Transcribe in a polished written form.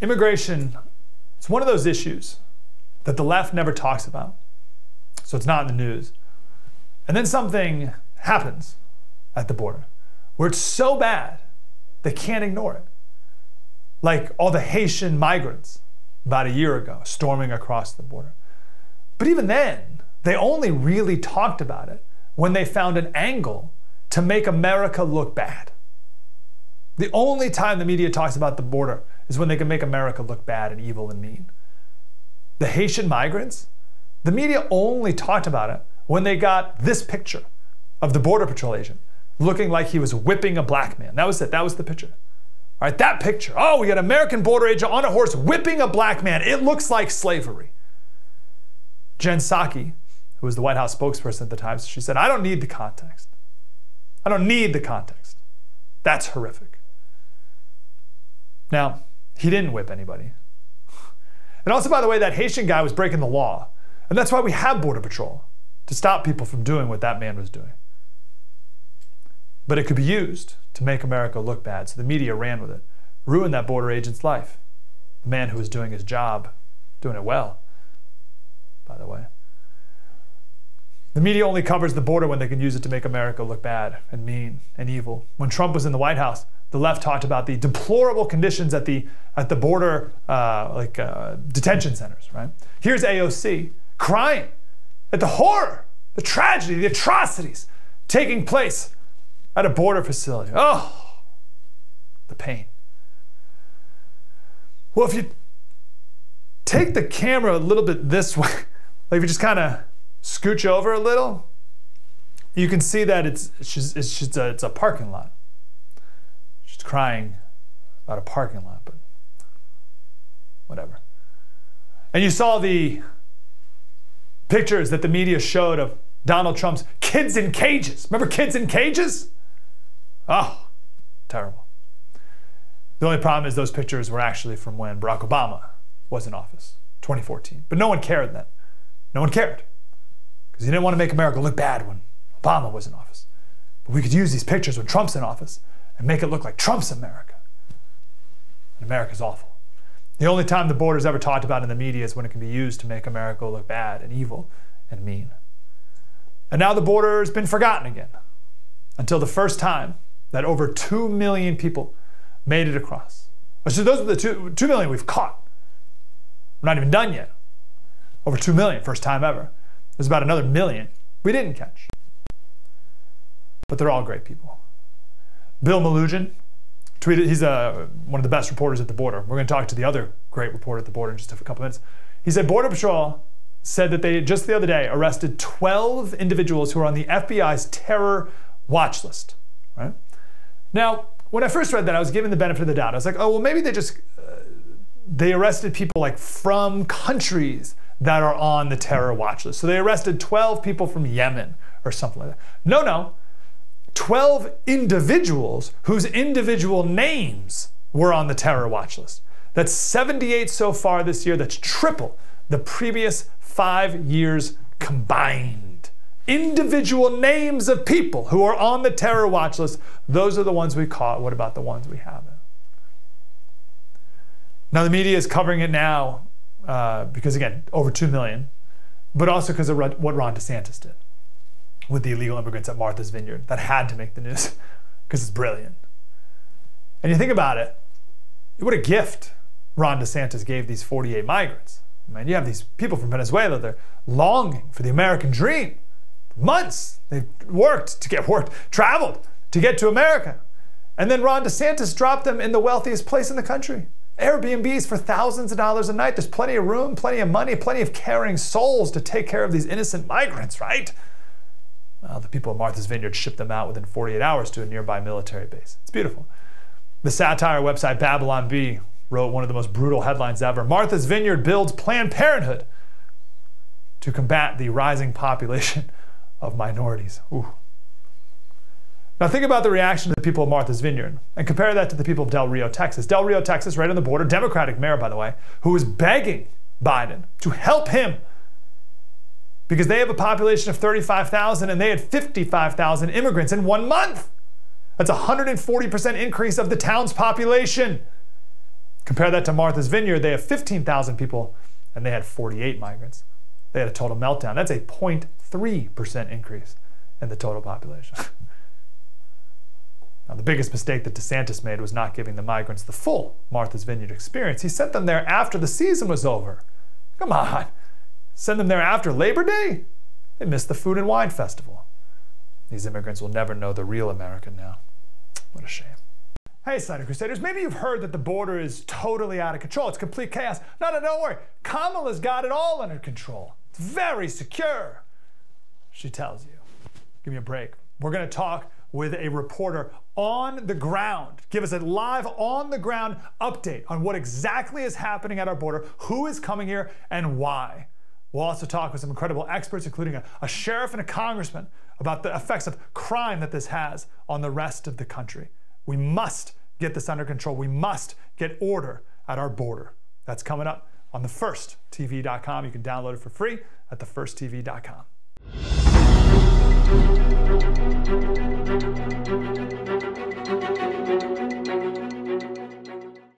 Immigration, it's one of those issues that the left never talks about. So it's not in the news. And then something happens at the border where it's so bad they can't ignore it. Like all the Haitian migrants about a year ago storming across the border. But even then, they only really talked about it when they found an angle to make America look bad. The only time the media talks about the border is when they can make America look bad and evil and mean. The Haitian migrants, the media only talked about it when they got this picture of the Border Patrol agent looking like he was whipping a black man. That was it. That was the picture. All right, that picture. Oh, we got an American border agent on a horse whipping a black man. It looks like slavery. Jen Psaki, who was the White House spokesperson at the time, she said, I don't need the context. I don't need the context. That's horrific. Now, he didn't whip anybody. And also, by the way, that Haitian guy was breaking the law. And that's why we have Border Patrol, to stop people from doing what that man was doing. But it could be used to make America look bad, so the media ran with it. Ruined that border agent's life. The man who was doing his job, doing it well, by the way. The media only covers the border when they can use it to make America look bad and mean and evil. When Trump was in the White House, the left talked about the deplorable conditions at the border detention centers, right? Here's AOC crying at the horror, the tragedy, the atrocities taking place at a border facility. Oh, the pain. Well, if you take the camera a little bit this way, like if you just kind of scooch over a little, you can see that it's a parking lot. She's crying about a parking lot, but whatever. And you saw the pictures that the media showed of Donald Trump's kids in cages. Remember kids in cages? Oh, terrible. The only problem is those pictures were actually from when Barack Obama was in office, 2014. But no one cared then. No one cared. Because he didn't want to make America look bad when Obama was in office. But we could use these pictures when Trump's in office and make it look like Trump's America. And America's awful. The only time the border's ever talked about in the media is when it can be used to make America look bad and evil and mean. And now the border has been forgotten again until the first time that over 2 million people made it across. So those are the 2 million we've caught. We're not even done yet. Over 2 million, first time ever. There's about another million we didn't catch. But they're all great people. Bill Melugin tweeted, he's one of the best reporters at the border. We're going to talk to the other great reporter at the border in just a couple minutes. He said Border Patrol said that they, just the other day, arrested 12 individuals who are on the FBI's terror watch list. Right? Now, when I first read that, I was given the benefit of the doubt. I was like, oh, well, maybe they arrested people like from countries that are on the terror watch list. So they arrested 12 people from Yemen or something like that. No. 12 individuals whose individual names were on the terror watch list. That's 78 so far this year. That's triple the previous 5 years combined. Individual names of people who are on the terror watch list, those are the ones we caught. What about the ones we haven't? Now the media is covering it now because, again, over 2 million, but also because of what Ron DeSantis did with the illegal immigrants at Martha's Vineyard. That had to make the news because it's brilliant. And you think about it, what a gift Ron DeSantis gave these 48 migrants. I mean, you have these people from Venezuela, they're longing for the American dream. For months, they've traveled to get to America. And then Ron DeSantis dropped them in the wealthiest place in the country. Airbnbs for thousands of dollars a night. There's plenty of room, plenty of money, plenty of caring souls to take care of these innocent migrants, right? Well, the people of Martha's Vineyard shipped them out within 48 hours to a nearby military base. It's beautiful. The satire website Babylon Bee wrote one of the most brutal headlines ever. Martha's Vineyard builds Planned Parenthood to combat the rising population of minorities. Ooh. Now think about the reaction of the people of Martha's Vineyard and compare that to the people of Del Rio, Texas. Del Rio, Texas, right on the border, Democratic mayor, by the way, who was begging Biden to help him because they have a population of 35,000 and they had 55,000 immigrants in 1 month. That's a 140% increase of the town's population. Compare that to Martha's Vineyard. They have 15,000 people and they had 48 migrants. They had a total meltdown. That's a 0.3% increase in the total population. Now, the biggest mistake that DeSantis made was not giving the migrants the full Martha's Vineyard experience. He sent them there after the season was over. Come on. Send them there after Labor Day? They missed the Food and Wine Festival. These immigrants will never know the real America now. What a shame. Hey, Snyder Crusaders, maybe you've heard that the border is totally out of control. It's complete chaos. No, don't worry. Kamala's got it all under control. It's very secure, she tells you. Give me a break. We're going to talk with a reporter on the ground. Give us a live on the ground update on what exactly is happening at our border, who is coming here, and why. We'll also talk with some incredible experts, including a sheriff and a congressman, about the effects of crime that this has on the rest of the country. We must get this under control. We must get order at our border. That's coming up on thefirsttv.com. You can download it for free at thefirsttv.com.